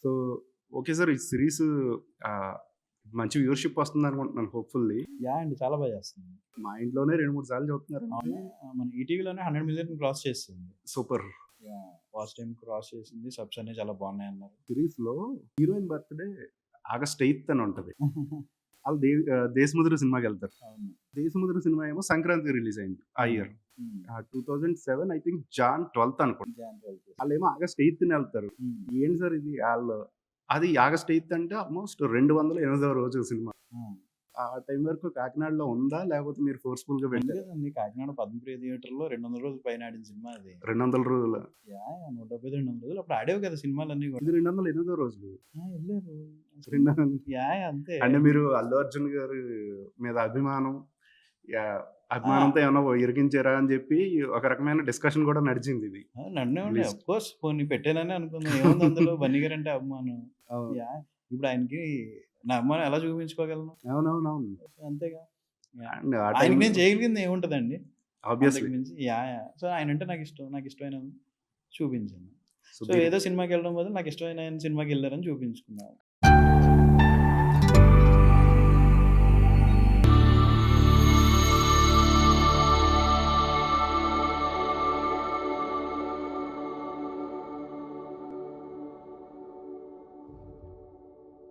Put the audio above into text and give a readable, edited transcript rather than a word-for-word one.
So, okay sir. ఈ series ఆహ్, మంచి వ్యూవర్‌షిప్ వస్తుందనుకుంటున్నాను హోప్‌ఫుల్లీ. అండి. చాలా బా చేస్తుంది. మా ఇంట్లోనే 2, 3 సార్లు చూస్తున్నారంటే అవును. మన ఈటీవీలోనే 100,000,000 క్రాస్ చేసేసింది. సూపర్. వాచ్ టైమ్ క్రాస్ చేసింది. సబ్స్ అన్నీ చాలా బాగున్నాయన్నారు. సిరీస్‌లో హీరోయిన్ బర్త్‌డే ఆగస్ట్ 8 అని ఉంటది. ఆళ్ళు 'దేశముద్ర' సినిమాకెళ్తారు. అవును. 'దేశముద్ర' సినిమా ఏమో సంక్రాంతికి రిలీజ్ అయింది ఆ ఇయర్. హ్మ్. 2007 ఐ థింక్ జాన్ 12 అనుకుంటా. జాన్ 12. ఆళ్ళేమో ఆగస్ట్ 8న ఎళ్తారు. హ్మ్. ఏంటి సార్ ఇది అది ఆగస్ట్ 8 అంటే ఆల్‌మోస్ట్ 208వ రోజు సినిమా. ఆ! ఆ టైం వరకు కాకినాడలో ఉందా? లేకపోతే మీరు ఫోర్స్‌ఫుల్‌గా ఉంది వెళ్ళారా? కదండీ. కాకినాడ పద్మప్రియ థియేటర్‌లో 200 రోజులు పైన ఆడిన సినిమా అది. 200 రోజుల 175, 200 రోజులు అప్పుడు ఆడేవి కదా సినిమాలన్నీ కూడా. ఇది 208వ రోజు. ఎళ్లారు. రెండు అంతే. అంటే మీరు 'అల్లు అర్జున్' గారి మీద అభిమానం, యాహ్! ఆ! అభిమానంతో ఏమన్నా ఇరికించారా అని చెప్పి ఒక రకమైన డిస్కషన్ కూడా నడిచిందిది. నన్నేమండి లిస్ట్. అఫ్‌కోర్స్ పోనీ పెట్టాననే అనుకుందాం. ఏముంది అందులో బన్నీ గారంటే అభిమానం. అవును. ఇప్పుడు ఆయనకి నా అభిమానం ఎలా చూపించుకోగలను? అవునవునవును. అంతేగా. అండ్ ఆ ఆయనకి టైంలో నేను చేయగలిగింది ఏముంటదండి? అంతకు ఆబ్వియస్లీ. మించి సో, ఆయనంటే నాకిష్టం. నాకిష్టమైన చూపించాను. సో, సో, ఏదో సినిమాకెళ్ళడం బదులు నాకిష్టమైన ఆయన సినిమాకెళ్లారని చూపించుకున్నా.